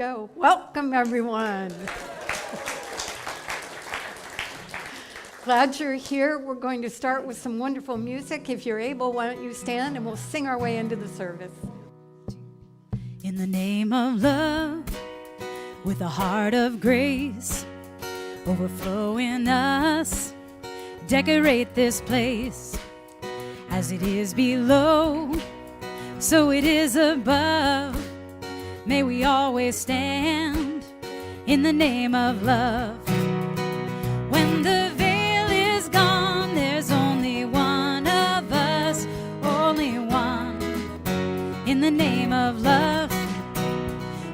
go. Welcome, everyone. Glad you're here. We're going to start with some wonderful music. If you're able, why don't you stand and we'll sing our way into the service. In the name of love, with a heart of grace, overflow in us, decorate this place. As it is below, so it is above. May we always stand in the name of love. When the veil is gone, there's only one of us, only one, in the name of love.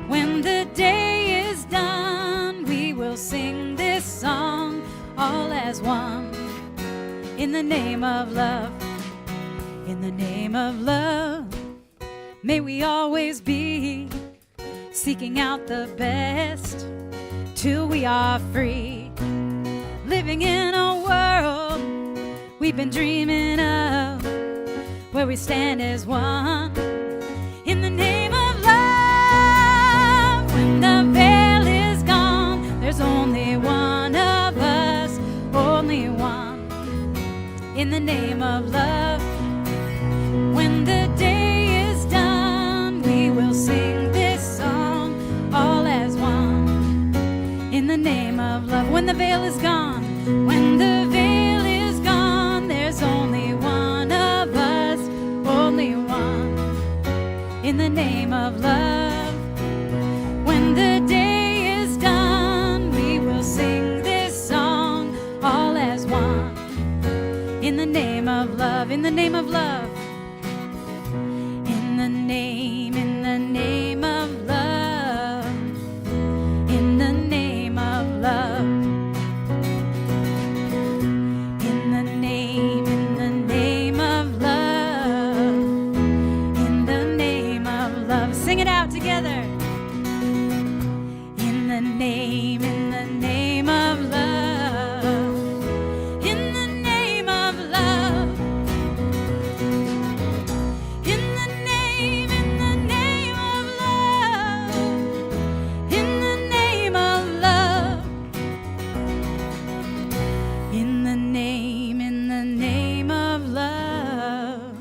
When the day is done, we will sing this song all as one, in the name of love. In the name of love, may we always be seeking out the best till we are free, living in a world we've been dreaming of, where we stand as one, in the name of love. When the veil is gone, there's only one of us, only one, in the name of love. When the day is done, we will sing this song all as one, in the name of love. When the veil is gone, when the veil is gone, there's only one of us, only one, in the name of love. When the day is done, we will sing this song all as one, in the name of love, in the name of love. In the name of love, in the name of love, in the name of love, in the name of love. Sing it out together. In the name of love,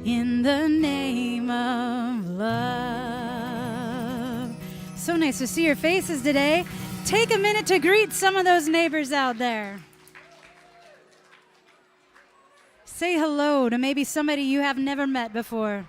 in the name of love. So nice to see your faces today. Take a minute to greet some of those neighbors out there. Say hello to maybe somebody you have never met before.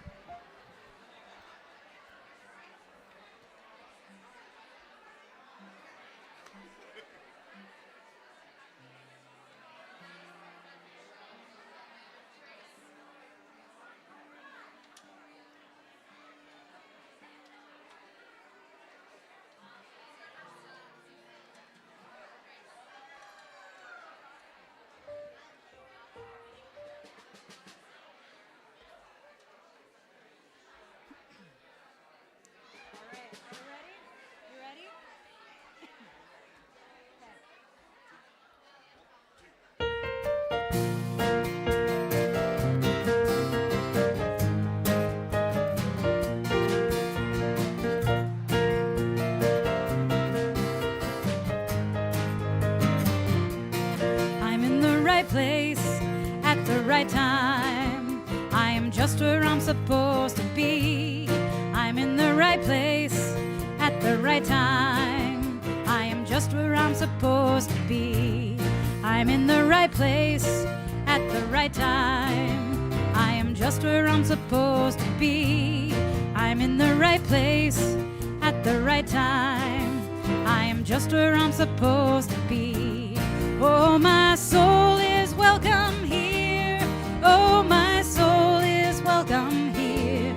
Place at the right time. I am just where I'm supposed to be. I'm in the right place at the right time. I am just where I'm supposed to be. I'm in the right place at the right time. I am just where I'm supposed to be. I'm in the right place at the right time. I am just where I'm supposed to be. Oh, my soul is welcome here. Oh, my soul is welcome here.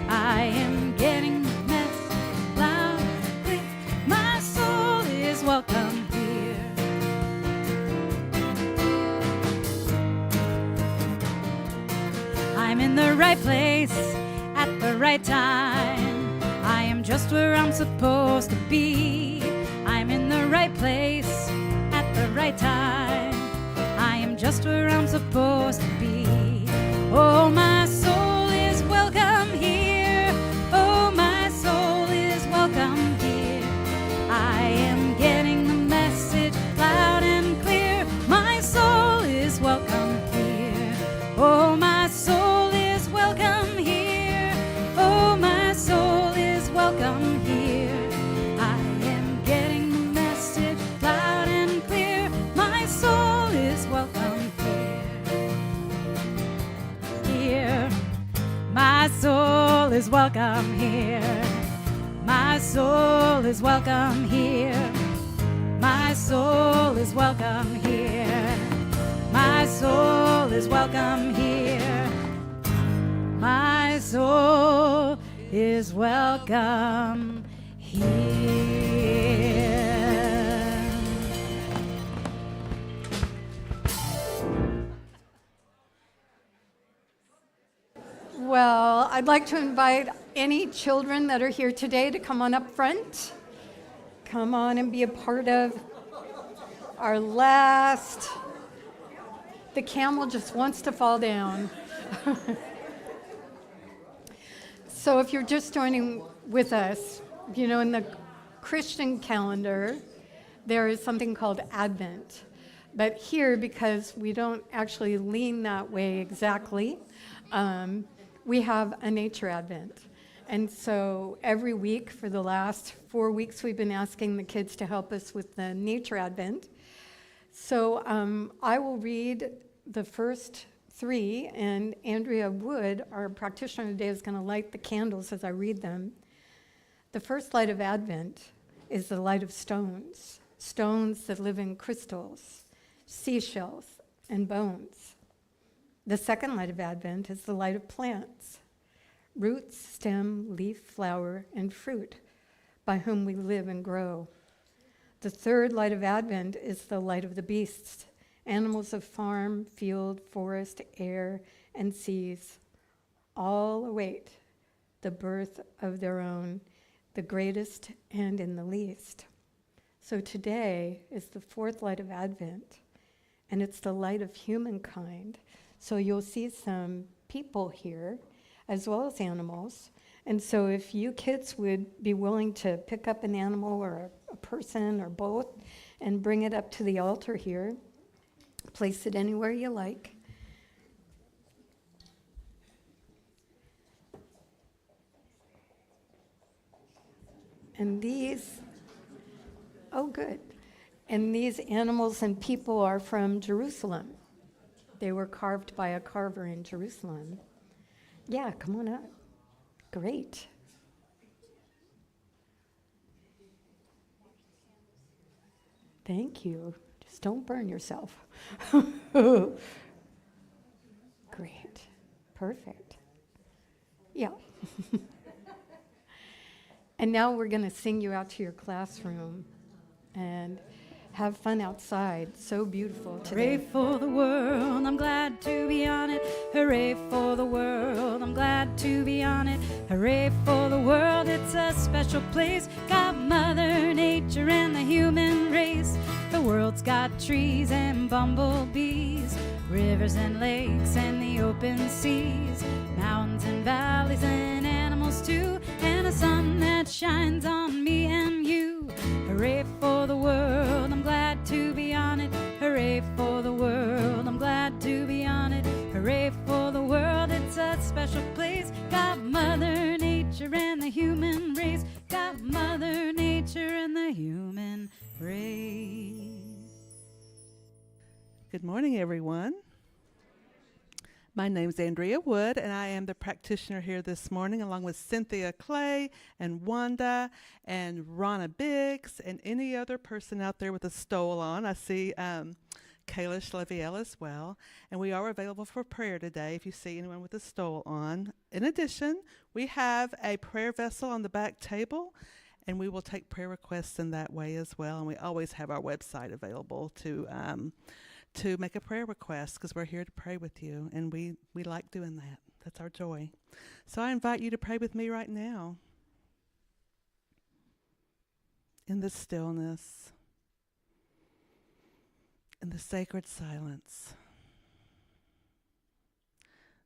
I am getting messed loud with. My soul is welcome here. I'm in the right place at the right time. I am just where I'm supposed to be. I'm in the right place at the right time. I am just where I'm supposed to be. Oh, my soul is welcome here. Oh, my soul is welcome welcome here. My soul is welcome here. My soul is welcome here. My soul is welcome here. My soul is welcome here. Well, I'd like to invite any children that are here today to come on up front. Come on and be a part of our last. The camel just wants to fall down. So if you're just joining with us, you know, in the Christian calendar, there is something called Advent. But here, because we don't actually lean that way exactly, we have a nature Advent. And so every week for the last 4 weeks, we've been asking the kids to help us with the nature Advent. So I will read the first 3, and Andrea Wood, our practitioner today, is going to light the candles as I read them. The first light of Advent is the light of stones, stones that live in crystals, seashells, and bones. The second light of Advent is the light of plants, roots, stem, leaf, flower, and fruit, by whom we live and grow. The third light of Advent is the light of the beasts, animals of farm, field, forest, air, and seas. All await the birth of their own, the greatest and in the least. So today is the fourth light of Advent, and it's the light of humankind. So you'll see some people here, as well as animals. And so if you kids would be willing to pick up an animal or a person or both and bring it up to the altar here, place it anywhere you like. And these, oh good. And these animals and people are from Jerusalem. They were carved by a carver in Jerusalem. Yeah, come on up. Great. Thank you. Just don't burn yourself. Great. Perfect. Yeah. And now we're going to sing you out to your classroom and have fun outside. So beautiful today. Hooray for the world, I'm glad to be on it. Hooray for the world, I'm glad to be on it. Hooray for the world, it's a special place. Got Mother Nature and the human race. The world's got trees and bumblebees, rivers and lakes and the open seas, mountains and valleys and animals too, and a sun that shines on me and you. Hooray for the world, I'm glad to be on it. Hooray for the world, I'm glad to be on it. Hooray for the world, it's a special place. Got Mother Nature and the human race. Got Mother Nature and the human race. Good morning, everyone. My name's Andrea Wood, and I am the practitioner here this morning, along with Cynthia Clay and Wanda and Ronna Biggs and any other person out there with a stole on. I see Kayla Schleviel as well. And we are available for prayer today if you see anyone with a stole on. In addition, we have a prayer vessel on the back table, and we will take prayer requests in that way as well. And we always have our website available to make a prayer request, because we're here to pray with you, and we like doing that. That's our joy. So I invite you to pray with me right now. In the stillness, in the sacred silence,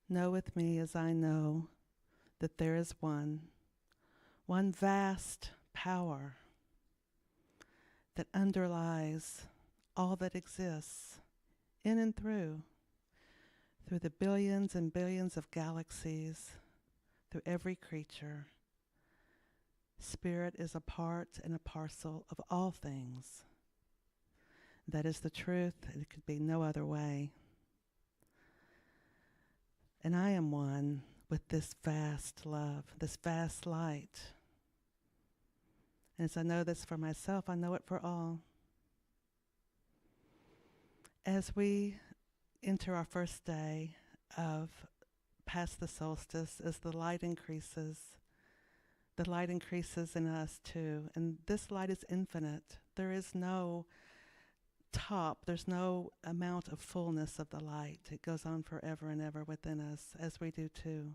know with me as I know that there is one vast power that underlies all that exists in and through the billions and billions of galaxies, through every creature. Spirit is a part and a parcel of all things. That is the truth, and it could be no other way. And I am one with this vast love, this vast light. And as I know this for myself, I know it for all. As we enter our first day of past the solstice, as the light increases in us too. And this light is infinite. There is no top, there's no amount of fullness of the light. It goes on forever and ever within us, as we do too.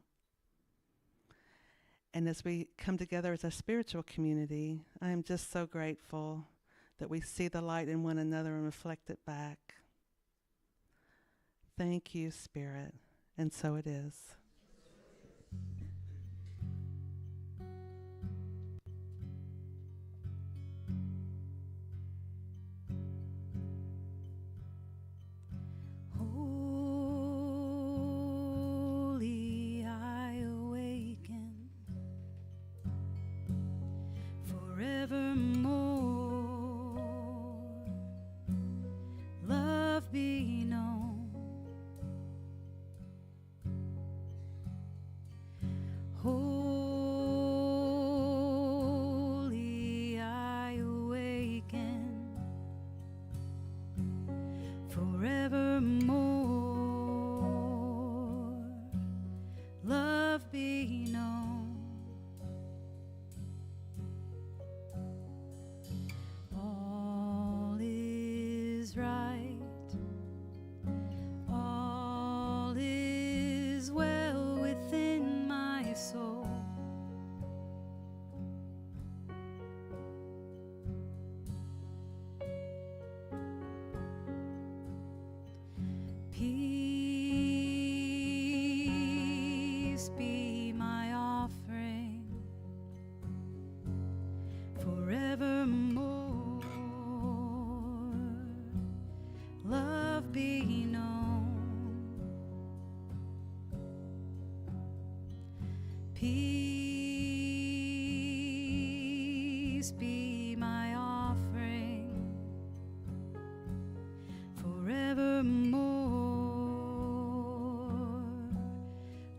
And as we come together as a spiritual community, I am just so grateful that we see the light in one another and reflect it back. Thank you, Spirit. And so it is. Holy, I awaken forevermore. Love be known. Holy, I awaken forevermore. Love be known. All is right. All is well within my soul. Peace be my offering forevermore. Love be known. Peace be my offering forevermore.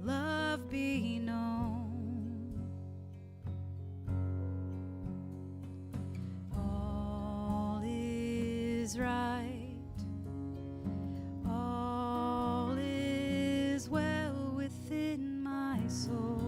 Love be known. All is right. All is well within my soul.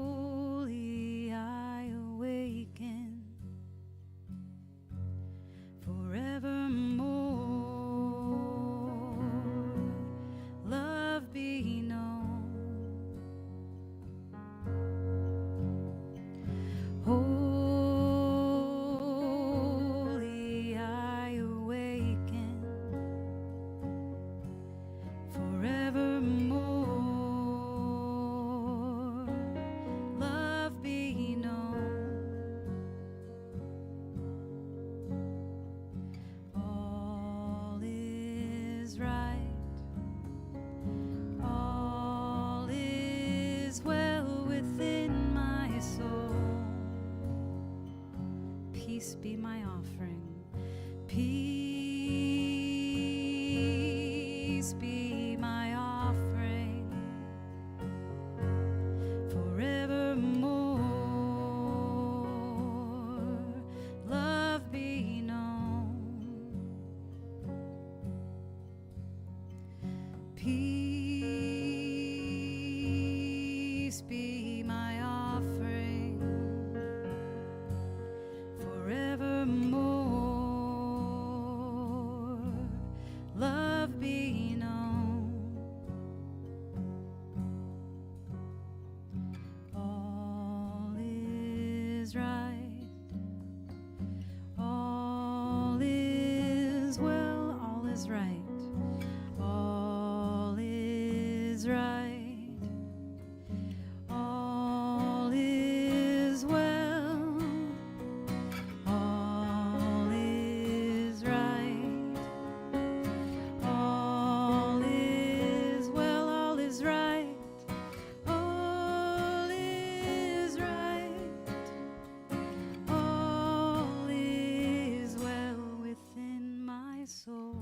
Holy, I awaken forevermore. Love be known. Holy, I awaken forevermore. Love be known. All is right. All is well within my soul. Peace be my offering. Peace be my offering forevermore. Love be known. Peace right. All is right. All is well. All is right. All is well. All is right. All is right. All is well within my soul.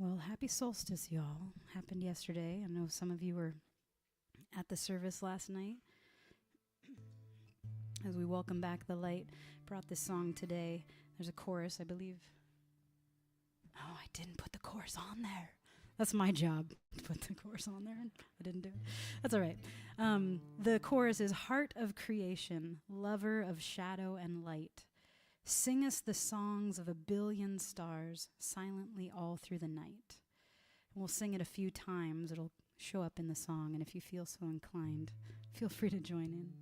Well, happy solstice, y'all. Happened yesterday. I know some of you were at the service last night. As we welcome back the light, brought this song today. There's a chorus, I believe. Oh, I didn't put the chorus on there. That's my job, to put the chorus on there. I didn't do it. That's all right. The chorus is, heart of creation, lover of shadow and light. Sing us the songs of a billion stars, silently all through the night. And we'll sing it a few times. It'll show up in the song, and if you feel so inclined, feel free to join in.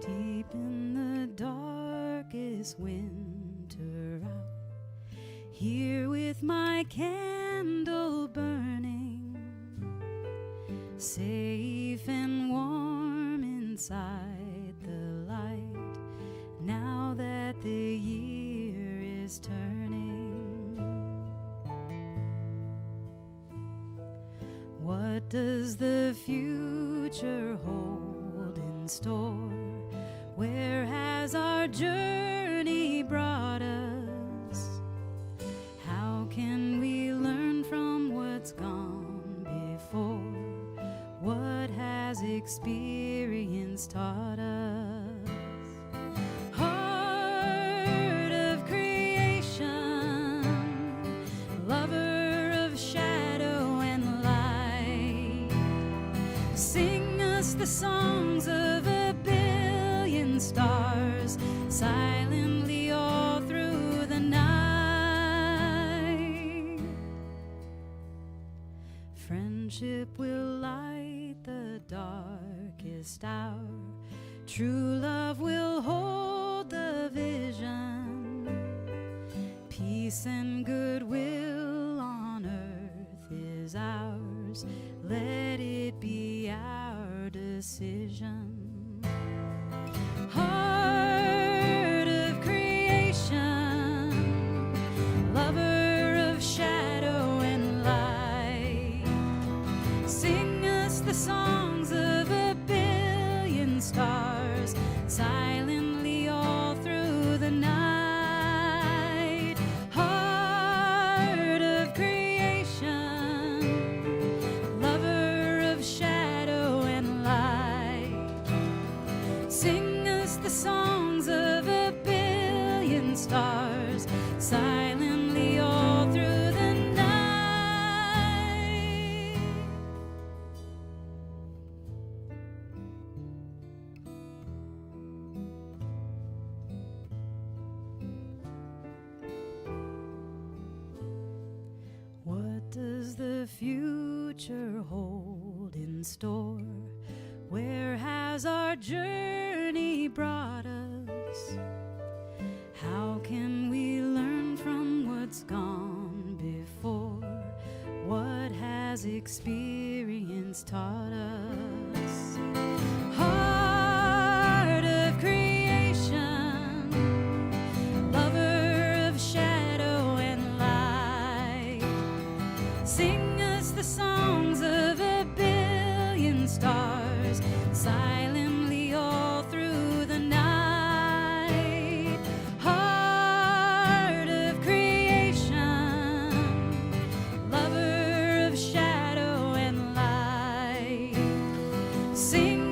Deep in the darkest winter out, here with my candle burning, safe and warm inside the light, now that the year is turning. What does the future hold in store? Where has our journey brought us? How can we learn from what's gone before? What has experience taught us? Heart of creation, lover of shadow and light, sing us the songs of a billion stars, silently all through the night. Friendship will light the darkest hour. True love will hold the vision. Peace and goodwill on earth is ours. Let it be our decision. Heart of creation, lover of shadow and light, sing us the songs of a billion stars, silently all through the night. Heart of creation, lover of shadow and light, sing us the songs of a billion stars, silently all through the night. What does the future hold in store? Where has our journey brought us? How can we learn from what's gone before? What has experience taught us? Heart of creation, lover of shadow and light, sing us the songs of a billion stars, silently all through the night. Heart of creation, lover of shadow and light, sing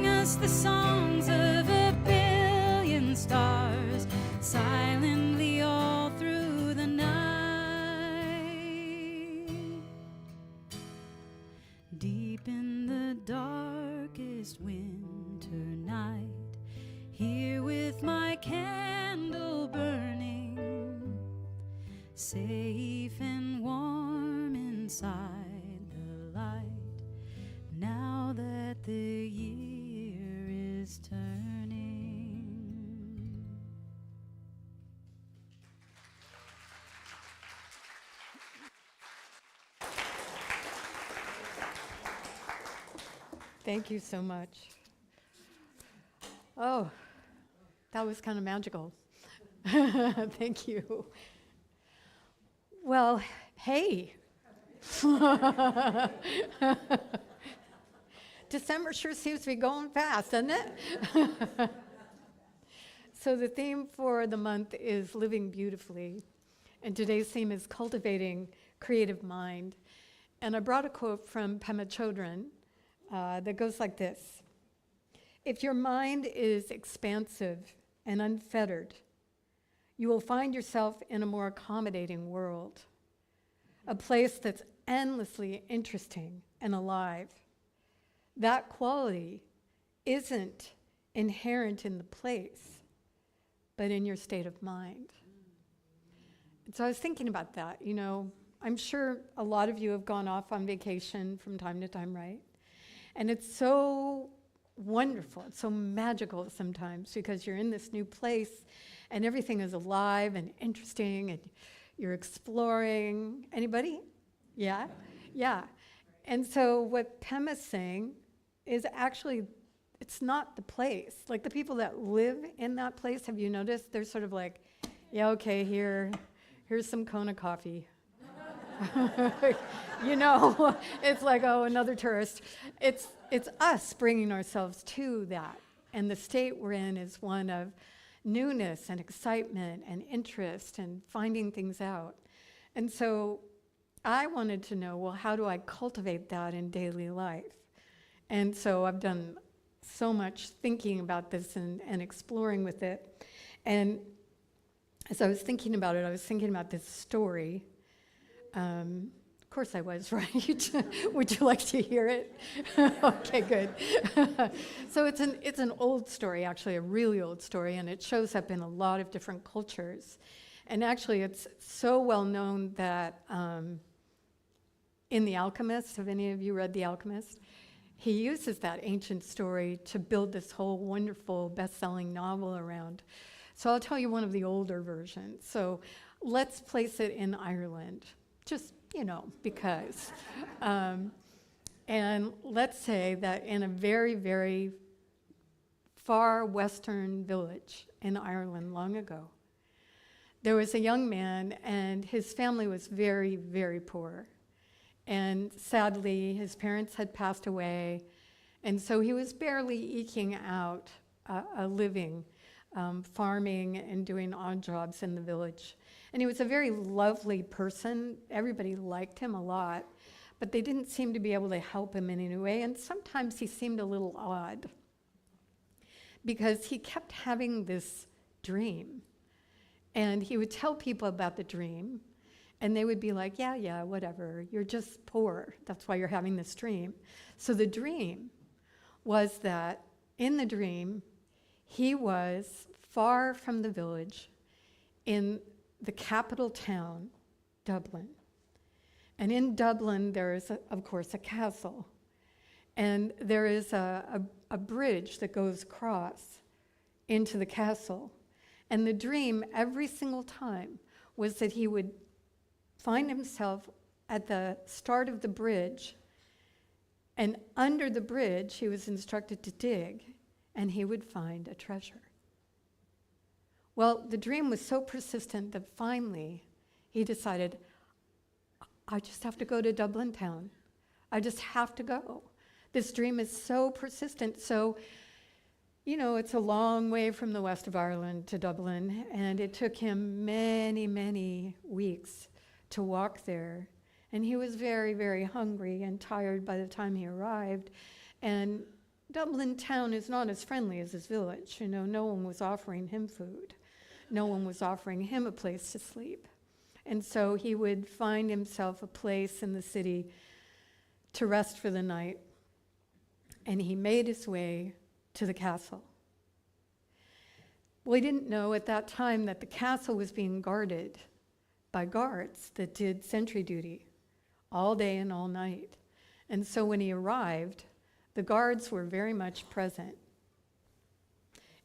Deep in the darkest winter night, here with my candle burning, safe and warm inside the light, now that the year is turning. Thank you so much. Oh, that was kind of magical. Thank you. Well, hey. December sure seems to be going fast, doesn't it? So the theme for the month is Living Beautifully, and today's theme is Cultivating Creative Mind. And I brought a quote from Pema Chodron that goes like this: if your mind is expansive and unfettered, you will find yourself in a more accommodating world, a place that's endlessly interesting and alive. That quality isn't inherent in the place, but in your state of mind. And so I was thinking about that. You know, I'm sure a lot of you have gone off on vacation from time to time, right? And it's so wonderful, it's so magical sometimes because you're in this new place and everything is alive and interesting and you're exploring. Anybody? Yeah? Yeah. And so what Pema's saying is actually, it's not the place. Like the people that live in that place, have you noticed? They're sort of like, yeah, okay, here's some Kona coffee. You know, it's like, oh, another tourist. It's us bringing ourselves to that. And the state we're in is one of newness and excitement and interest and finding things out. And so I wanted to know, well, how do I cultivate that in daily life? And so I've done so much thinking about this and exploring with it. And as I was thinking about it, I was thinking about this story. Of course I was, right? Would you like to hear it? Okay, good. So it's an old story, actually, a really old story, and it shows up in a lot of different cultures. And actually, it's so well known that in The Alchemist, have any of you read The Alchemist? He uses that ancient story to build this whole wonderful best-selling novel around. So I'll tell you one of the older versions. So let's place it in Ireland, just, you know, because. And let's say that in a very, very far western village in Ireland long ago, there was a young man, and his family was very, very poor. And sadly, his parents had passed away, and so he was barely eking out a living, farming and doing odd jobs in the village. And he was a very lovely person. Everybody liked him a lot, but they didn't seem to be able to help him in any way, and sometimes he seemed a little odd because he kept having this dream. And he would tell people about the dream, and they would be like, yeah, whatever, you're just poor. That's why you're having this dream. So the dream was that in the dream, he was far from the village in the capital town, Dublin. And in Dublin, there is, of course, a castle. And there is a bridge that goes across into the castle. And the dream, every single time, was that he would find himself at the start of the bridge, and under the bridge, he was instructed to dig, and he would find a treasure. Well, the dream was so persistent that finally he decided, I just have to go to Dublin town. I just have to go. This dream is so persistent. So, you know, it's a long way from the west of Ireland to Dublin, and it took him many, many weeks to walk there. And he was very, very hungry and tired by the time he arrived. And Dublin town is not as friendly as his village. You know, no one was offering him food. No one was offering him a place to sleep. And so he would find himself a place in the city to rest for the night, and he made his way to the castle. Well, he didn't know at that time that the castle was being guarded by guards that did sentry duty all day and all night. And so when he arrived, the guards were very much present.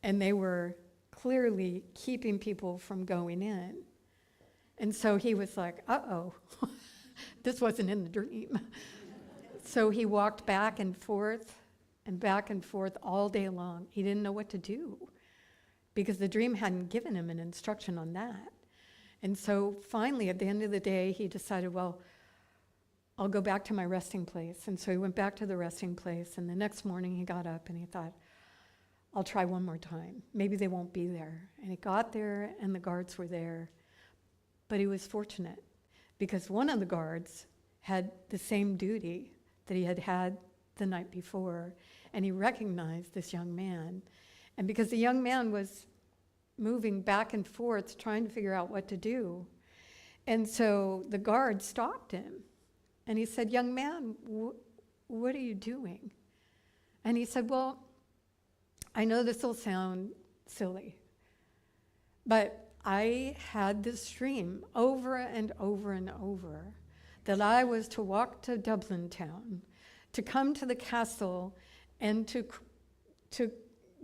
And they were clearly keeping people from going in. And so he was like, uh-oh, this wasn't in the dream. So he walked back and forth all day long. He didn't know what to do because the dream hadn't given him an instruction on that. And so finally, at the end of the day, he decided, well, I'll go back to my resting place. And so he went back to the resting place, and the next morning he got up and he thought, I'll try one more time. Maybe they won't be there. And he got there, and the guards were there. But he was fortunate because one of the guards had the same duty that he had had the night before, and he recognized this young man. And because the young man was moving back and forth, trying to figure out what to do, and so the guard stopped him, and he said, young man, what are you doing? And he said, well, I know this will sound silly, but I had this dream over and over and over that I was to walk to Dublin town, to come to the castle, and to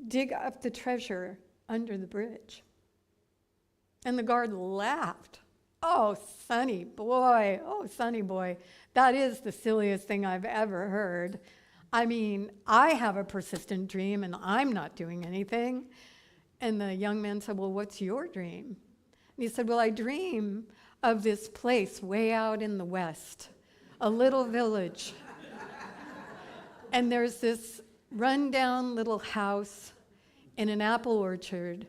dig up the treasure under the bridge. And the guard laughed. Oh, sonny boy, that is the silliest thing I've ever heard. I mean, I have a persistent dream and I'm not doing anything. And the young man said, well, what's your dream? And he said, well, I dream of this place way out in the west, a little village. And there's this rundown little house in an apple orchard,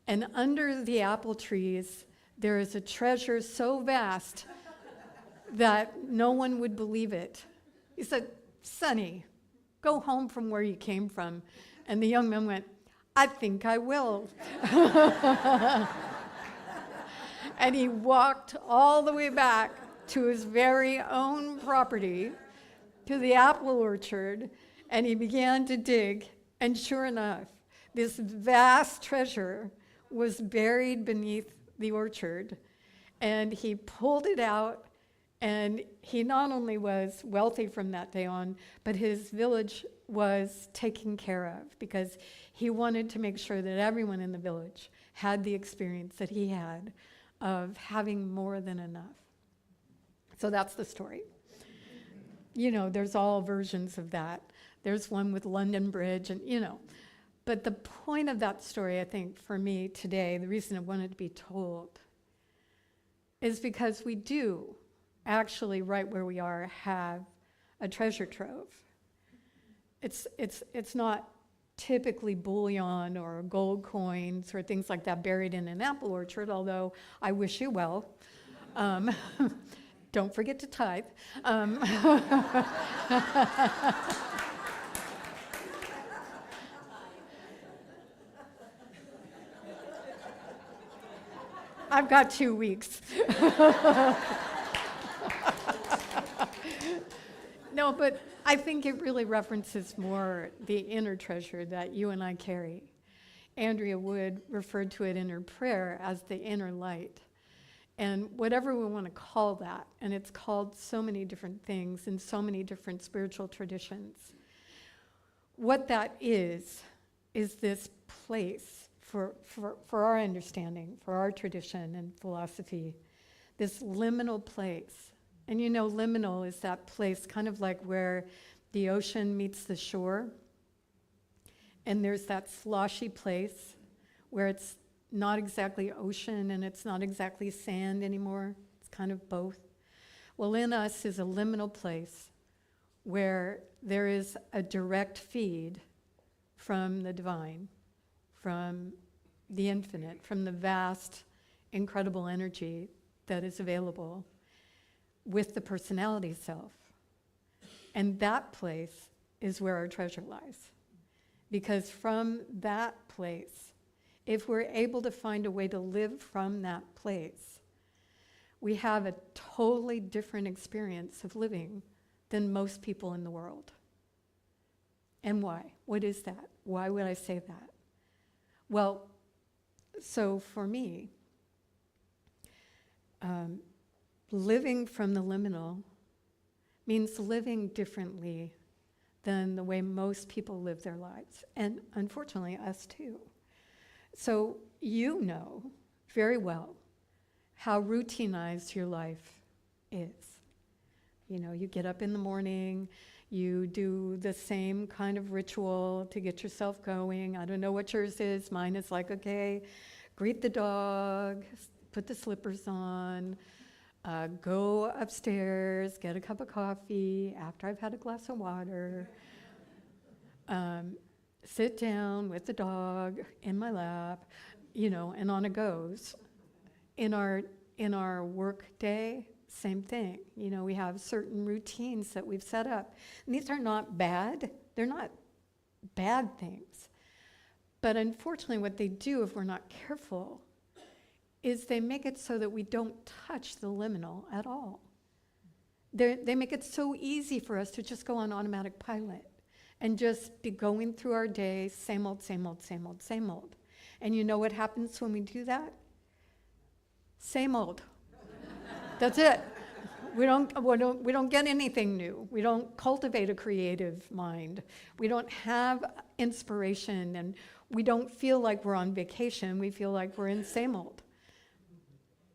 and under the apple trees, there is a treasure so vast that no one would believe it. He said, sonny, go home from where you came from. And the young man went, I think I will. And he walked all the way back to his very own property, to the apple orchard, and he began to dig. And sure enough, this vast treasure was buried beneath the orchard. And he pulled it out, and he not only was wealthy from that day on, but his village was taken care of because he wanted to make sure that everyone in the village had the experience that he had of having more than enough. So that's the story. You know, there's all versions of that. There's one with London Bridge and, you know. But the point of that story, I think, for me today, the reason I wanted to be told, is because we do actually, right where we are, have a treasure trove. It's not typically bullion or gold coins or things like that buried in an apple orchard, although I wish you well. Don't forget to tithe. I've got 2 weeks. No, but I think it really references more the inner treasure that you and I carry. Andrea Wood referred to it in her prayer as the inner light. And whatever we want to call that, and it's called so many different things in so many different spiritual traditions, what that is this place for our understanding, for our tradition and philosophy, this liminal place. And you know, liminal is that place kind of like where the ocean meets the shore. And there's that sloshy place where it's not exactly ocean and it's not exactly sand anymore. It's kind of both. Well, in us is a liminal place where there is a direct feed from the divine, from the infinite, from the vast, incredible energy that is available with the personality self. And that place is where our treasure lies. Because from that place, if we're able to find a way to live from that place, we have a totally different experience of living than most people in the world. And why? What is that? Why would I say that? Well, so for me, living from the liminal means living differently than the way most people live their lives, and unfortunately, us too. So you know very well how routinized your life is. You know, you get up in the morning, you do the same kind of ritual to get yourself going. I don't know what yours is. Mine is like, okay, greet the dog, put the slippers on, go upstairs, get a cup of coffee after I've had a glass of water, sit down with the dog in my lap, you know, and on it goes. In our work day, same thing. You know, we have certain routines that we've set up. And these are not bad. They're not bad things. But unfortunately, what they do, if we're not careful, is they make it so that we don't touch the liminal at all. They make it so easy for us to just go on automatic pilot and just be going through our day, same old, same old, same old, same old. And you know what happens when we do that? Same old. That's it. We don't get anything new. We don't cultivate a creative mind. We don't have inspiration, and we don't feel like we're on vacation. We feel like we're in same old.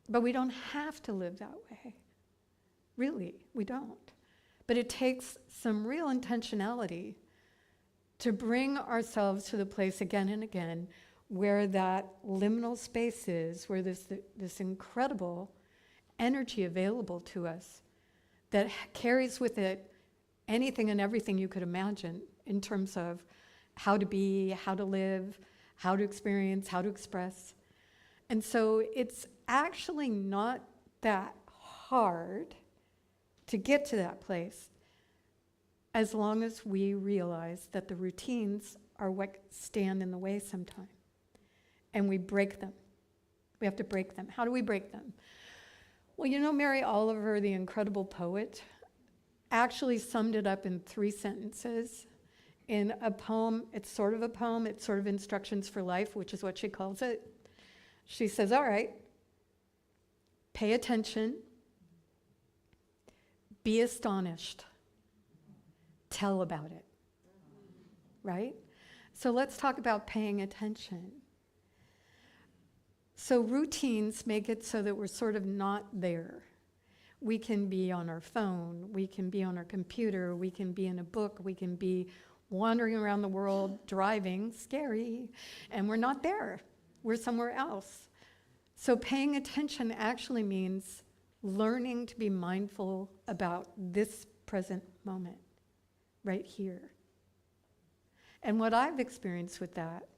But we don't have to live that way. Really, we don't. But it takes some real intentionality to bring ourselves to the place again and again where that liminal space is, where there's this incredible energy available to us that carries with it anything and everything you could imagine in terms of how to be, how to live, how to experience, how to express. And so it's actually not that hard to get to that place as long as we realize that the routines are what stand in the way sometimes. And we break them. We have to break them. How do we break them? Well, you know, Mary Oliver, the incredible poet, actually summed it up in 3 sentences in a poem. It's sort of a poem. It's sort of instructions for life, which is what she calls it. She says, all right, pay attention, be astonished, tell about it, right? So let's talk about paying attention. So routines make it so that we're sort of not there. We can be on our phone, we can be on our computer, we can be in a book, we can be wandering around the world, driving, scary, and we're not there. We're somewhere else. So paying attention actually means learning to be mindful about this present moment, right here. And what I've experienced with that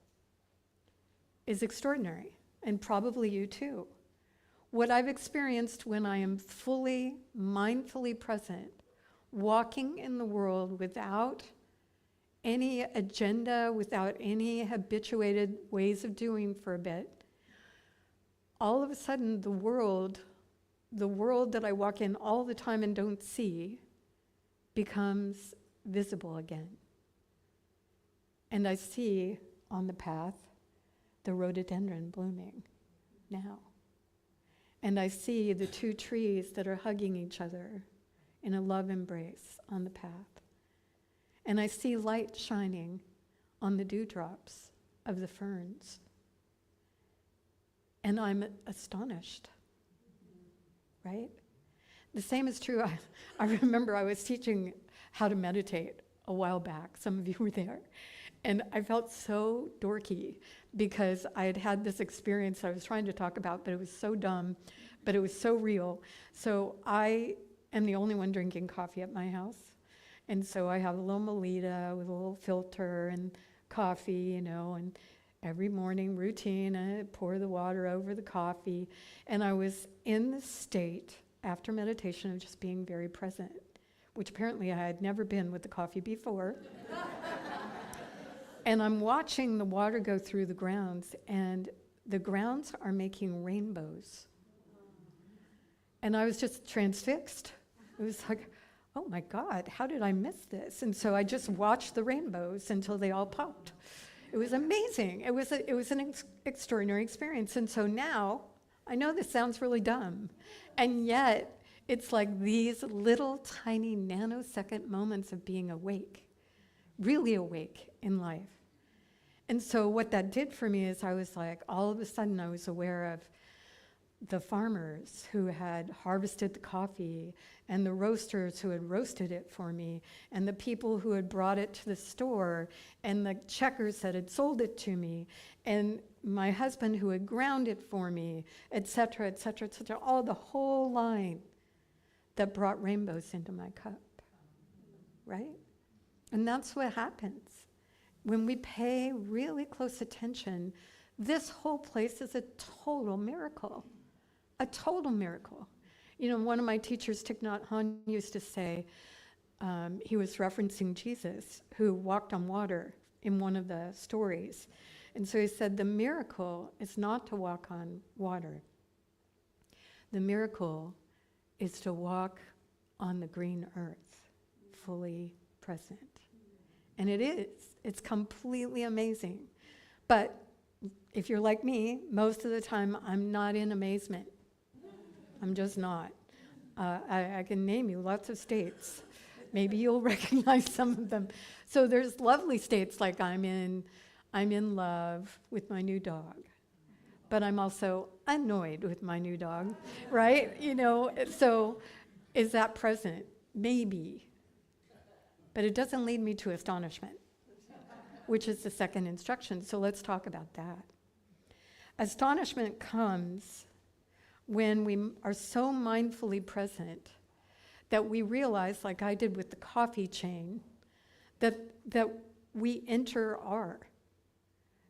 is extraordinary. And probably you too. What I've experienced when I am fully, mindfully present, walking in the world without any agenda, without any habituated ways of doing for a bit, all of a sudden the world that I walk in all the time and don't see, becomes visible again. And I see on the path the rhododendron blooming now. And I see the 2 trees that are hugging each other in a love embrace on the path. And I see light shining on the dewdrops of the ferns. And I'm astonished, right? The same is true. I remember I was teaching how to meditate a while back. Some of you were there. And I felt so dorky because I had had this experience I was trying to talk about, but it was so dumb, but it was so real. So I am the only one drinking coffee at my house. And so I have a little Melita with a little filter and coffee, you know, and every morning routine, I pour the water over the coffee. And I was in the state after meditation of just being very present, which apparently I had never been with the coffee before. And I'm watching the water go through the grounds, and the grounds are making rainbows. And I was just transfixed. It was like, oh my God, how did I miss this? And so I just watched the rainbows until they all popped. It was amazing. It was an extraordinary experience. And so now, I know this sounds really dumb, and yet it's like these little tiny nanosecond moments of being awake, really awake in life. And so what that did for me is I was like, all of a sudden I was aware of the farmers who had harvested the coffee and the roasters who had roasted it for me and the people who had brought it to the store and the checkers that had sold it to me and my husband who had ground it for me, et cetera, et cetera, et cetera, all the whole line that brought rainbows into my cup, right? And that's what happens. When we pay really close attention, this whole place is a total miracle. A total miracle. You know, one of my teachers, Thich Nhat Hanh, used to say, he was referencing Jesus, who walked on water in one of the stories. And so he said, the miracle is not to walk on water. The miracle is to walk on the green earth, fully present. And it is. It's completely amazing. But if you're like me, most of the time I'm not in amazement. I'm just not. I can name you lots of states. Maybe you'll recognize some of them. So there's lovely states like I'm in love with my new dog. But I'm also annoyed with my new dog, right? You know, so is that present? Maybe. But it doesn't lead me to astonishment, which is the second instruction. So let's talk about that. Astonishment comes when we are so mindfully present that we realize, like I did with the coffee chain, that we enter our,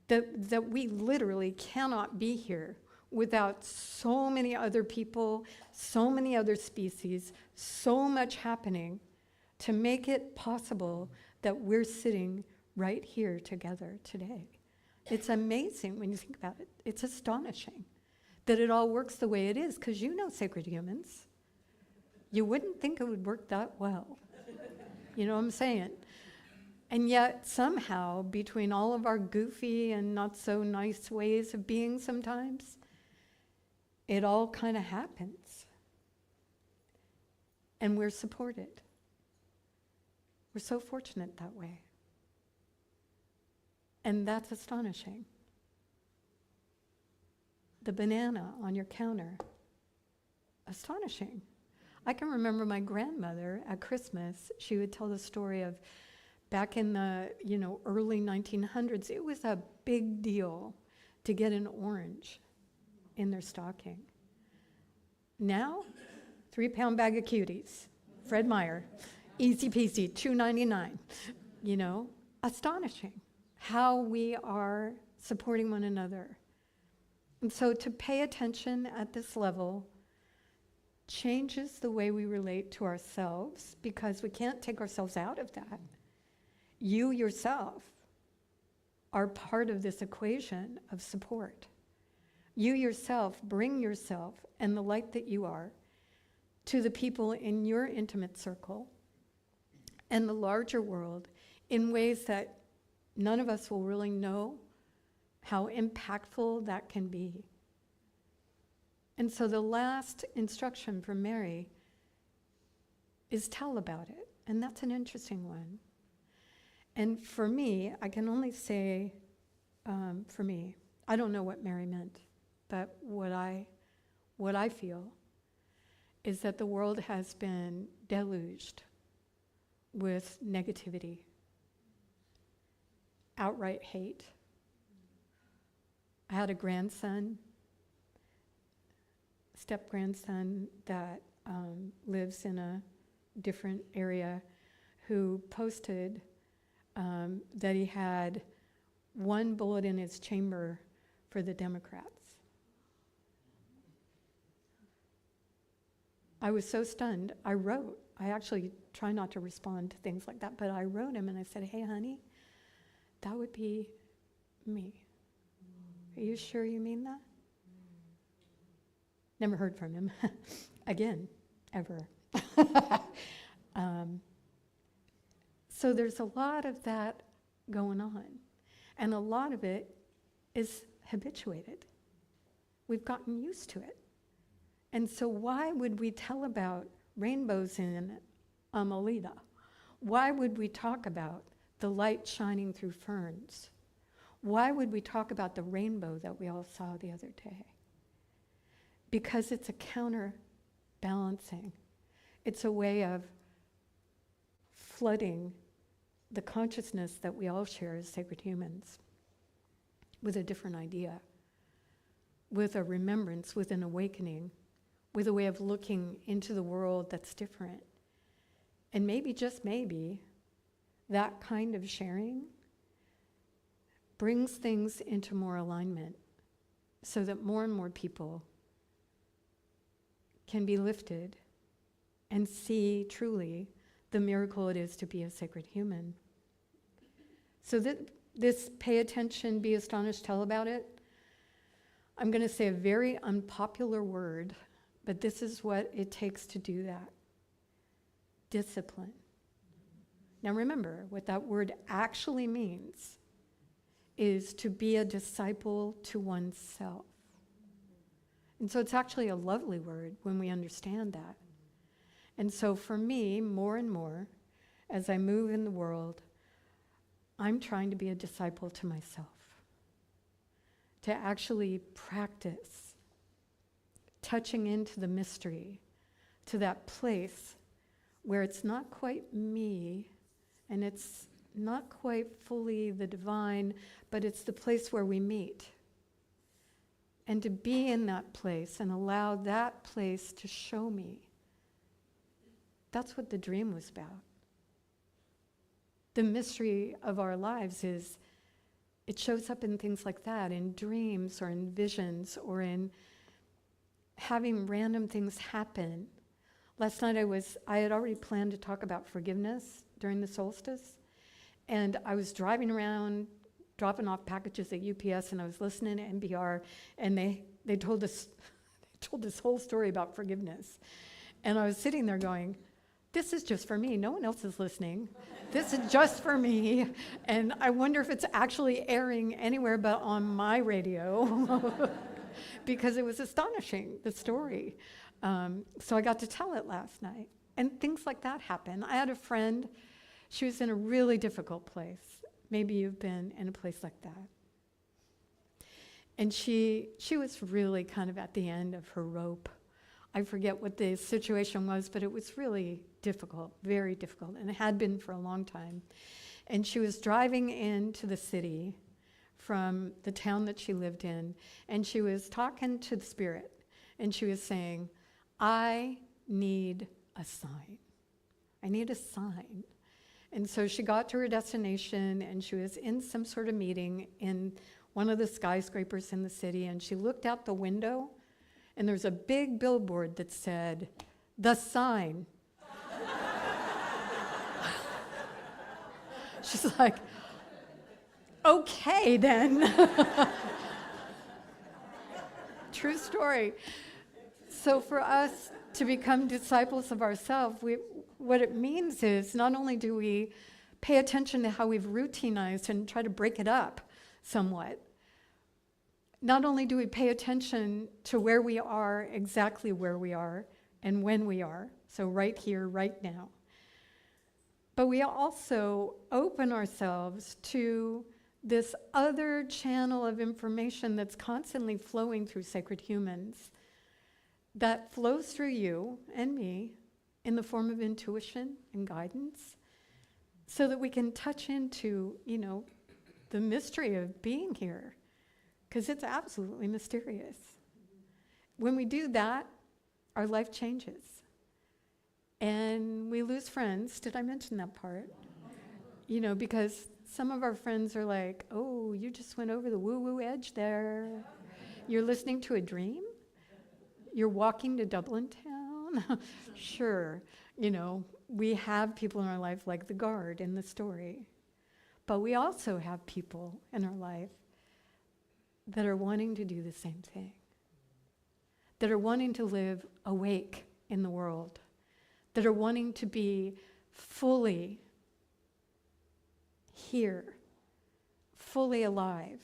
that we literally cannot be here without so many other people, so many other species, so much happening to make it possible that we're sitting right here together today. It's amazing when you think about it. It's astonishing that it all works the way it is, because you know sacred humans. You wouldn't think it would work that well. You know what I'm saying? And yet somehow, between all of our goofy and not so nice ways of being sometimes, it all kind of happens. And we're supported. We're so fortunate that way. And that's astonishing. The banana on your counter, astonishing. I can remember my grandmother at Christmas, she would tell the story of back in the early 1900s, it was a big deal to get an orange in their stocking. Now, 3-pound bag of cuties, Fred Meyer, easy peasy, $2.99. You know, astonishing how we are supporting one another. And so to pay attention at this level changes the way we relate to ourselves, because we can't take ourselves out of that. You yourself are part of this equation of support. You yourself bring yourself and the light that you are to the people in your intimate circle and the larger world in ways that none of us will really know how impactful that can be. And so the last instruction from Mary is tell about it. And that's an interesting one. And for me, I can only say, for me, I don't know what Mary meant, but what I feel is that the world has been deluged with negativity, outright hate. I had a grandson, step-grandson that lives in a different area, who posted that he had one bullet in his chamber for the Democrats. I was so stunned. I actually try not to respond to things like that, but I wrote him and I said, hey, honey, that would be me. Are you sure you mean that? Never heard from him again, ever. So there's a lot of that going on. And a lot of it is habituated. We've gotten used to it. And so why would we tell about rainbows in Amelita? Why would we talk about the light shining through ferns? Why would we talk about the rainbow that we all saw the other day? Because it's a counterbalancing. It's a way of flooding the consciousness that we all share as sacred humans with a different idea, with a remembrance, with an awakening, with a way of looking into the world that's different. And maybe, just maybe, that kind of sharing brings things into more alignment so that more and more people can be lifted and see truly the miracle it is to be a sacred human. So this pay attention, be astonished, tell about it. I'm going to say a very unpopular word, but this is what it takes to do that. Discipline. Now remember, what that word actually means is to be a disciple to oneself. And so it's actually a lovely word when we understand that. And so for me, more and more, as I move in the world, I'm trying to be a disciple to myself, to actually practice touching into the mystery, to that place where it's not quite me, and it's not quite fully the divine, but it's the place where we meet. And to be in that place and allow that place to show me. That's what the dream was about. The mystery of our lives is, it shows up in things like that, in dreams or in visions or in having random things happen. Last night I had already planned to talk about forgiveness during the solstice, and I was driving around dropping off packages at UPS, and I was listening to NPR, and they told this whole story about forgiveness. And I was sitting there going, this is just for me. No one else is listening. This is just for me. And I wonder if it's actually airing anywhere but on my radio because it was astonishing, the story. So I got to tell it last night. And things like that happen. I had a friend, she was in a really difficult place. Maybe you've been in a place like that. And she was really kind of at the end of her rope. I forget what the situation was, but it was really difficult, very difficult, and it had been for a long time. And she was driving into the city from the town that she lived in, and she was talking to the spirit, and she was saying, I need a sign. I need a sign. And so she got to her destination, and she was in some sort of meeting in one of the skyscrapers in the city, and she looked out the window, and there's a big billboard that said, the sign. She's like, okay then. True story. So for us to become disciples of ourselves, what it means is not only do we pay attention to how we've routinized and try to break it up somewhat, not only do we pay attention to where we are, exactly where we are, and when we are, so right here, right now, but we also open ourselves to this other channel of information that's constantly flowing through sacred humans, that flows through you and me in the form of intuition and guidance, so that we can touch into, the mystery of being here. Because it's absolutely mysterious. When we do that, our life changes. And we lose friends. Did I mention that part? Because some of our friends are like, oh, you just went over the woo-woo edge there. You're listening to a dream? You're walking to Dublin town? Sure. We have people in our life like the guard in the story. But we also have people in our life that are wanting to do the same thing, that are wanting to live awake in the world, that are wanting to be fully here, fully alive,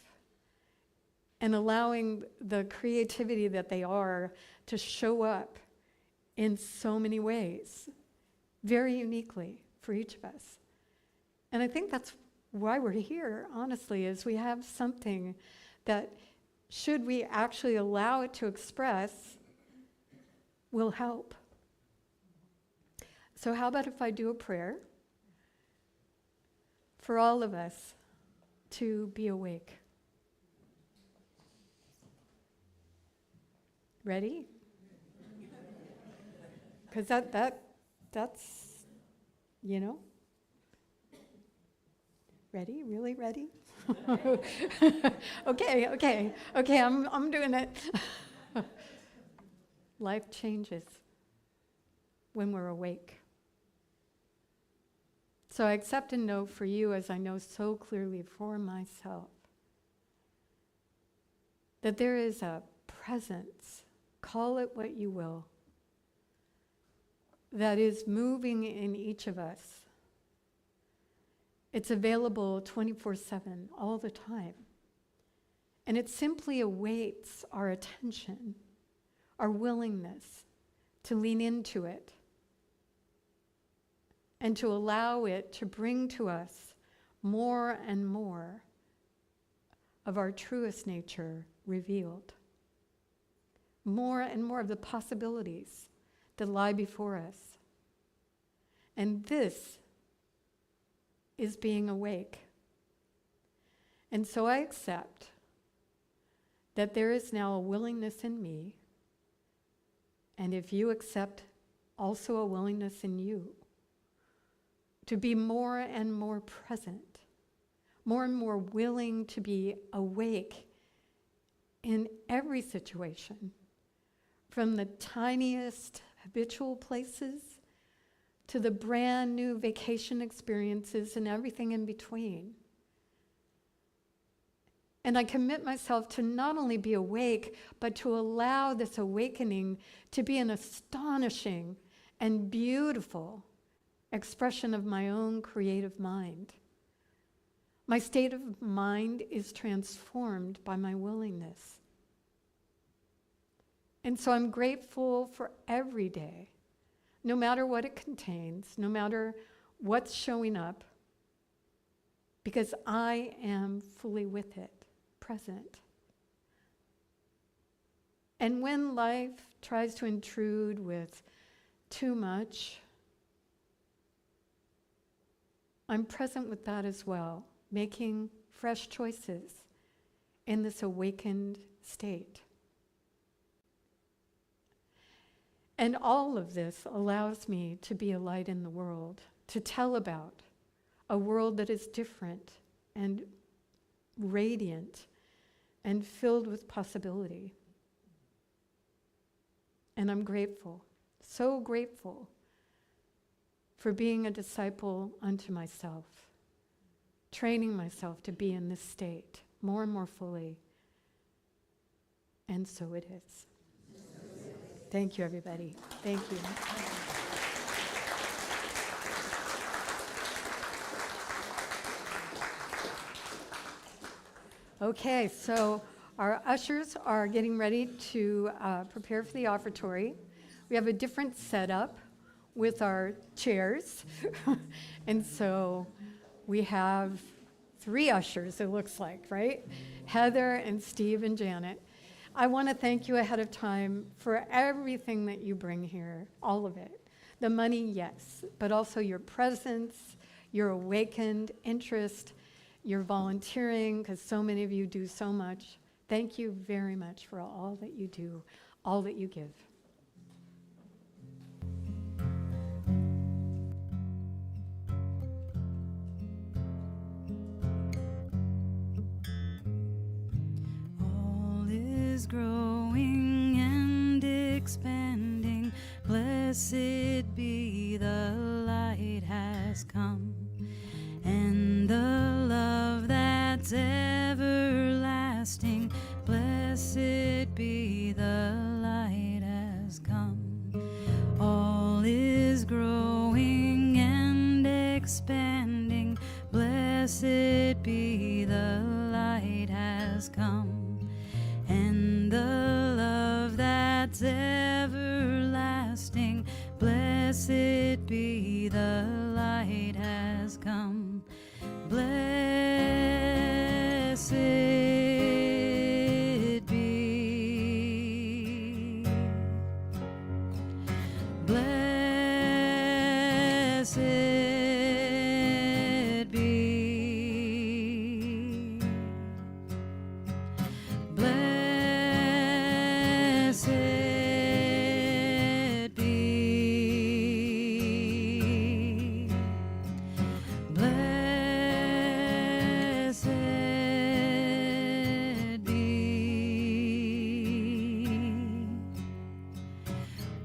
and allowing the creativity that they are to show up in so many ways, very uniquely for each of us. And I think that's why we're here, honestly, is we have something that, should we actually allow it to express, will help. So how about if I do a prayer for all of us to be awake? Ready? Because that's, ready? Really ready? Okay, I'm doing it. Life changes when we're awake. So I accept and know for you, as I know so clearly for myself, that there is a presence, call it what you will, that is moving in each of us. It's available 24/7, all the time. And it simply awaits our attention, our willingness to lean into it, and to allow it to bring to us more and more of our truest nature revealed. More and more of the possibilities that lie before us. And this is being awake. And so I accept that there is now a willingness in me, and if you accept, also a willingness in you, to be more and more present, more and more willing to be awake in every situation, from the tiniest habitual places to the brand new vacation experiences and everything in between. And I commit myself to not only be awake, but to allow this awakening to be an astonishing and beautiful expression of my own creative mind. My state of mind is transformed by my willingness. And so I'm grateful for every day, no matter what it contains, no matter what's showing up, because I am fully with it, present. And when life tries to intrude with too much, I'm present with that as well, making fresh choices in this awakened state. And all of this allows me to be a light in the world, to tell about a world that is different and radiant and filled with possibility. And I'm grateful, so grateful, for being a disciple unto myself, training myself to be in this state more and more fully. And so it is. Thank you, everybody. Thank you. Okay, so our ushers are getting ready to prepare for the offertory. We have a different setup with our chairs. And so we have 3 ushers, it looks like, right? Heather and Steve and Janet. I want to thank you ahead of time for everything that you bring here, all of it. The money, yes, but also your presence, your awakened interest, your volunteering, because so many of you do so much. Thank you very much for all that you do, all that you give. All is growing and expanding. Blessed be the light has come, and the love that's everlasting. Blessed be the light has come. All is growing expanding. Blessed be the light has come, and the love that's everlasting. Blessed be the light has come. Blessed be. Blessed be. Blessed be. Blessed be.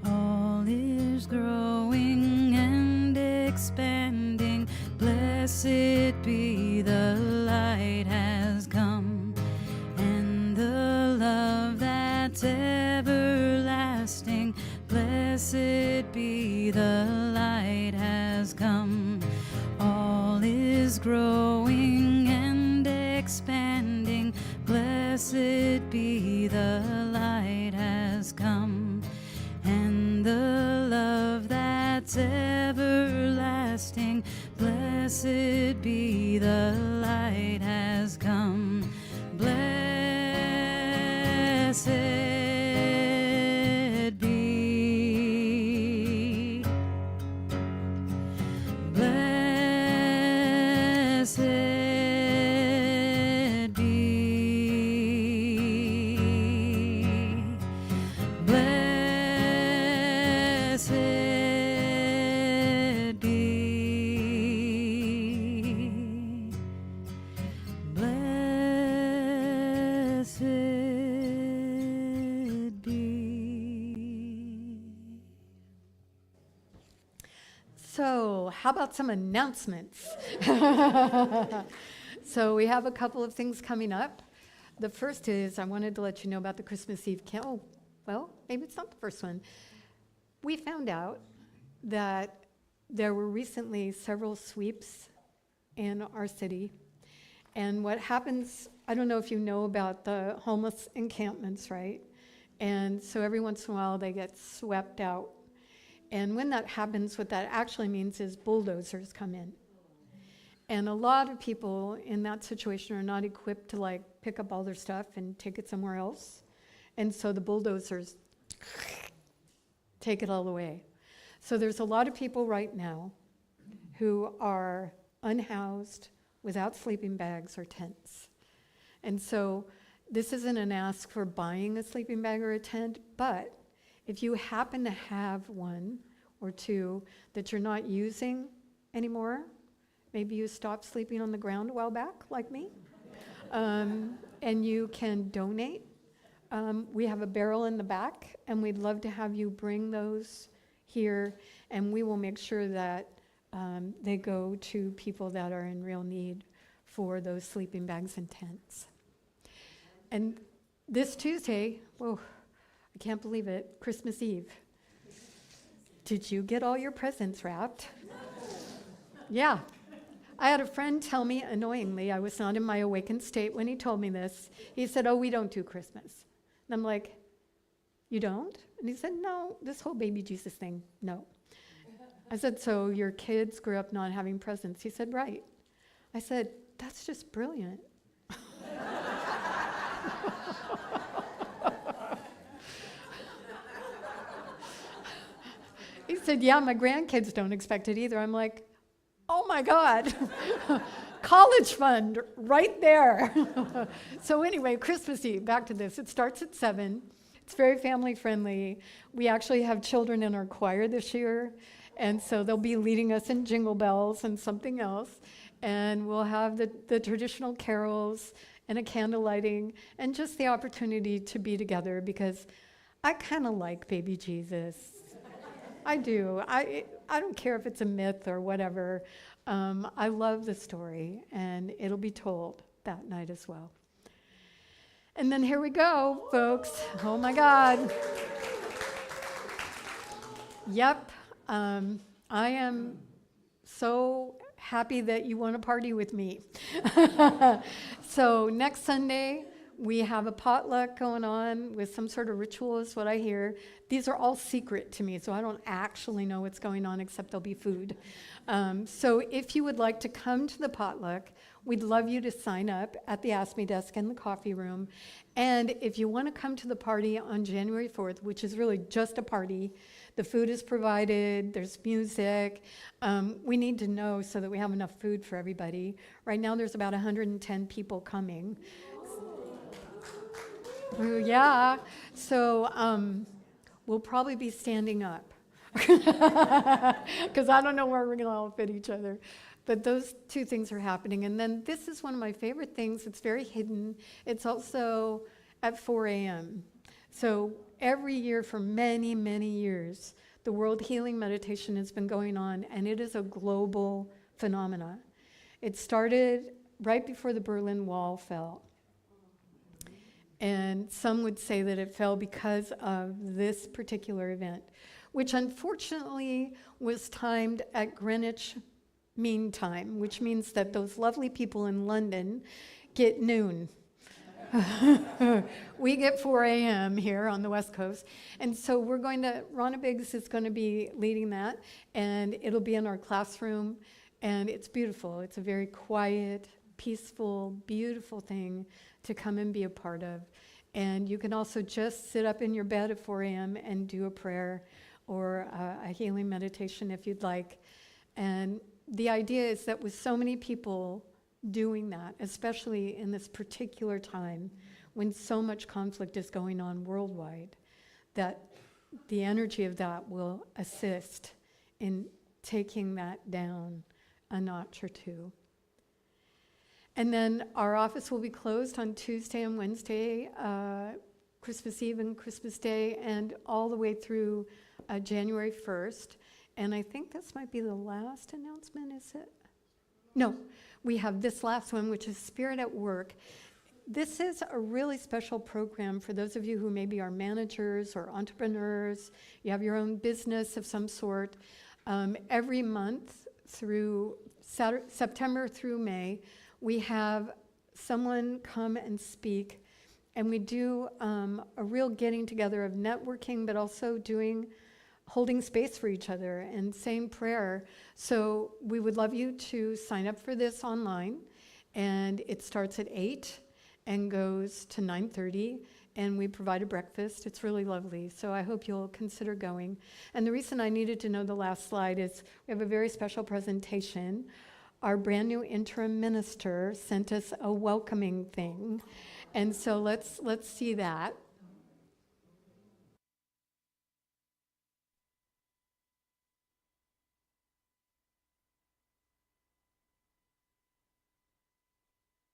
All is growing and expanding. Blessed be the light has come, and the love that's everlasting. Blessed be the light has come. All is growing and expanding. Blessed be the light has come, and the love that's everlasting. Blessed be the light has come. Blessed be. Blessed be. Blessed be. Blessed be. So, how about some announcements? So, we have a couple of things coming up. The first is I wanted to let you know about the Christmas Eve oh, well, maybe it's not the first one. We found out that there were recently several sweeps in our city. And what happens, I don't know if you know about the homeless encampments, right? And so every once in a while they get swept out. And when that happens, what that actually means is bulldozers come in. And a lot of people in that situation are not equipped to like pick up all their stuff and take it somewhere else. And so the bulldozers take it all away. So there's a lot of people right now who are unhoused, without sleeping bags or tents. And so this isn't an ask for buying a sleeping bag or a tent, but if you happen to have one or two that you're not using anymore, maybe you stopped sleeping on the ground a while back, like me, and you can donate. We have a barrel in the back, and we'd love to have you bring those here, and we will make sure that they go to people that are in real need for those sleeping bags and tents. And this Tuesday, whoa, I can't believe it, Christmas Eve. Did you get all your presents wrapped? Yeah. I had a friend tell me, annoyingly, I was not in my awakened state when he told me this. He said, "Oh, we don't do Christmas." And I'm like, "You don't?" And he said, "No, this whole baby Jesus thing, no." I said, "So your kids grew up not having presents?" He said, "Right." I said, "That's just brilliant." He said, "Yeah, my grandkids don't expect it either." I'm like, oh my God, college fund right there. So anyway, Christmas Eve, back to this. It starts at 7. It's very family friendly. We actually have children in our choir this year, and so they'll be leading us in Jingle Bells and something else. And we'll have the traditional carols and a candle lighting and just the opportunity to be together, because I kind of like baby Jesus. I do. I don't care if it's a myth or whatever. I love the story, and it'll be told that night as well. And then here we go, folks. Oh my God. Yep. I am so happy that you want to party with me. So next Sunday, we have a potluck going on with some sort of ritual, is what I hear. These are all secret to me, so I don't actually know what's going on except there'll be food. So if you would like to come to the potluck, we'd love you to sign up at the Ask Me desk in the coffee room. And if you want to come to the party on January 4th, which is really just a party, the food is provided, there's music. We need to know so that we have enough food for everybody. Right now, there's about 110 people coming. Yeah, so we'll probably be standing up because I don't know where we're going to all fit each other. But those two things are happening. And then this is one of my favorite things. It's very hidden. It's also at 4 a.m. So every year for many, many years, the World Healing Meditation has been going on, and it is a global phenomena. It started right before the Berlin Wall fell. And some would say that it fell because of this particular event, which unfortunately was timed at Greenwich Mean Time, which means that those lovely people in London get noon. We get 4 a.m. here on the West Coast. And so Ronna Biggs is going to be leading that, and it'll be in our classroom, and it's beautiful. It's a very quiet, peaceful, beautiful thing to come and be a part of. And you can also just sit up in your bed at 4 a.m. and do a prayer or a healing meditation if you'd like. And the idea is that with so many people doing that, especially in this particular time when so much conflict is going on worldwide, that the energy of that will assist in taking that down a notch or two. And then our office will be closed on Tuesday and Wednesday, Christmas Eve and Christmas Day, and all the way through January 1st. And I think this might be the last announcement, is it? No, we have this last one, which is Spirit at Work. This is a really special program for those of you who maybe are managers or entrepreneurs. You have your own business of some sort. Every month through September through May, we have someone come and speak, and we do a real getting together of networking, but also holding space for each other and saying prayer. So we would love you to sign up for this online, and it starts at 8 and goes to 9:30, and we provide a breakfast. It's really lovely, so I hope you'll consider going. And the reason I needed to know the last slide is we have a very special presentation. Our brand new interim minister sent us a welcoming thing, and so let's see that.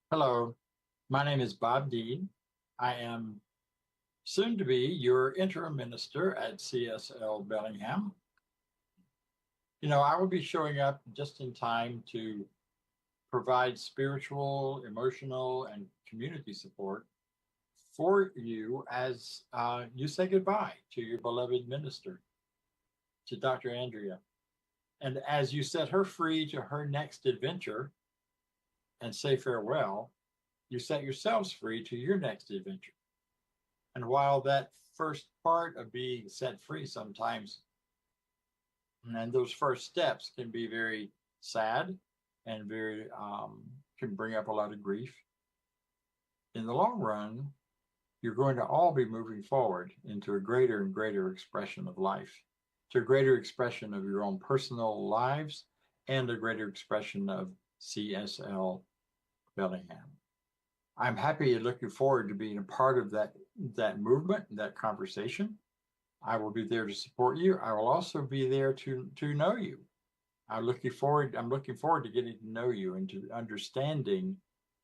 Hello, my name is Bob Dean. I am soon to be your interim minister at CSL Bellingham. You know, I will be showing up just in time to provide spiritual, emotional, and community support for you as you say goodbye to your beloved minister, to Dr. Andrea. And as you set her free to her next adventure and say farewell, you set yourselves free to your next adventure. And while that first part of being set free sometimes, and those first steps can be very sad and very can bring up a lot of grief, in the long run, you're going to all be moving forward into a greater and greater expression of life, to a greater expression of your own personal lives and a greater expression of CSL Bellingham. I'm happy and looking forward to being a part of that movement, that conversation. I will be there to support you. I will also be there to know you. I'm looking forward to getting to know you and to understanding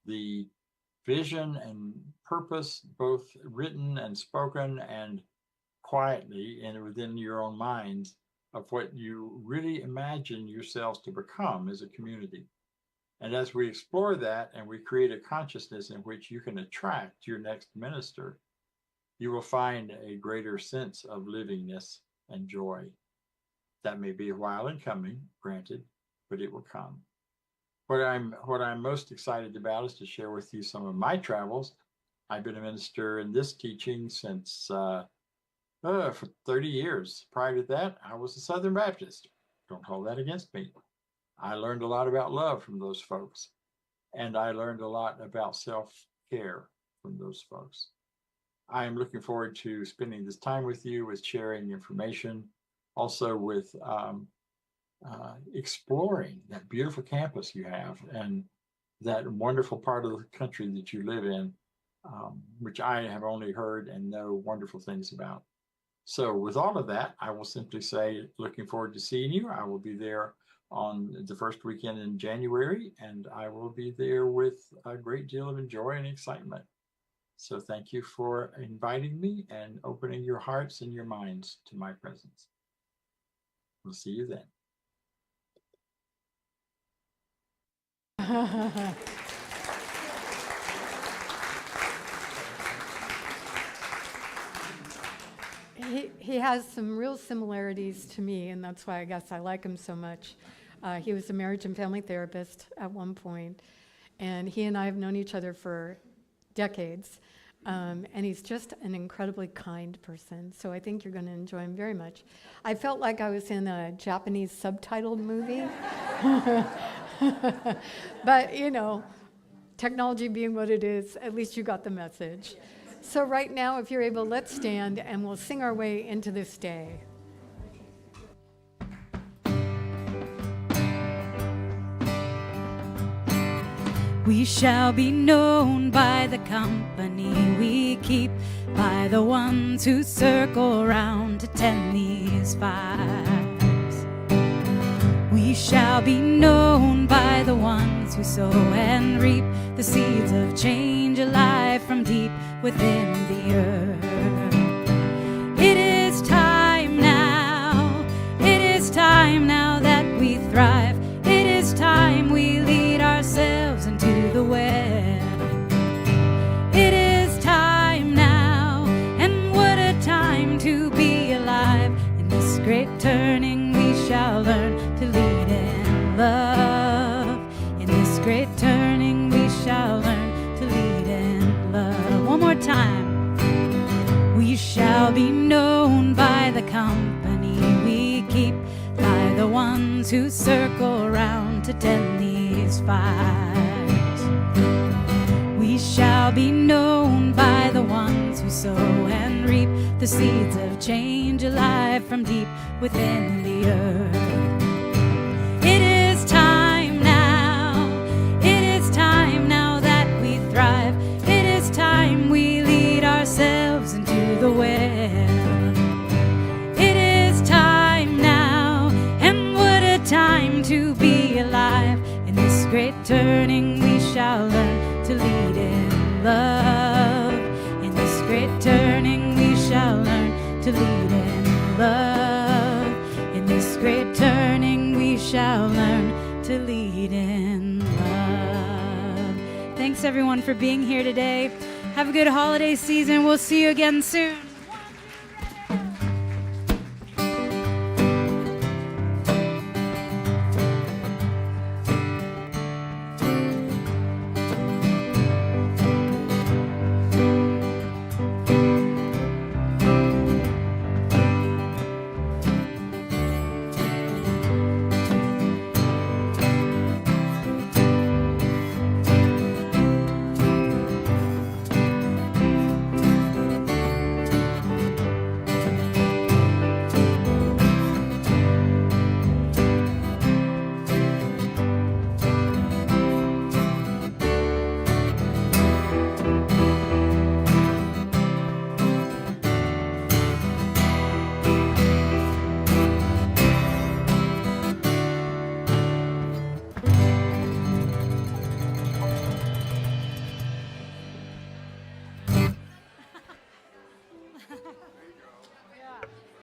the vision and purpose, both written and spoken and quietly and within your own minds, of what you really imagine yourselves to become as a community. And as we explore that and we create a consciousness in which you can attract your next minister, you will find a greater sense of livingness and joy. That may be a while in coming, granted, but it will come. what I'm most excited about is to share with you some of my travels. I've been a minister in this teaching since for 30 years. Prior to that, I was a Southern Baptist. Don't hold that against me. I learned a lot about love from those folks, and I learned a lot about self-care from those folks. I am looking forward to spending this time with you, with sharing information, also with exploring that beautiful campus you have and that wonderful part of the country that you live in, which I have only heard and know wonderful things about. So with all of that, I will simply say, looking forward to seeing you. I will be there on the first weekend in January, and I will be there with a great deal of joy and excitement. So thank you for inviting me and opening your hearts and your minds to my presence. We'll see you then. He has some real similarities to me, and that's why I guess I like him so much. He was a marriage and family therapist at one point, and he and I have known each other for decades, and he's just an incredibly kind person, so I think you're going to enjoy him very much. I felt like I was in a Japanese subtitled movie, but you know, technology being what it is, at least you got the message. So right now, if you're able, let's stand and we'll sing our way into this day. We shall be known by the company we keep, by the ones who circle round to tend these fires. We shall be known by the ones who sow and reap the seeds of change alive from deep within the earth. It is time now, it is time now that we thrive. It is time we lead ourselves into the web. It is time now, and what a time to be alive. In this great turning we shall learn to lead in love. In this great turning we shall learn to lead in love. One more time. We shall be known by the company we keep, by the ones who circle round to tend these fires. We shall be known by the ones who sow and reap the seeds of change alive from deep within the earth. It is time now, it is time now that we thrive. It is time we lead ourselves into the web. It is time now, and what a time to be alive. In this great turning we shall learn to lead in love. In this great turning we shall learn to lead in love. In this great turning we shall learn to lead in love. Thanks everyone for being here today. Have a good holiday season. We'll see you again soon.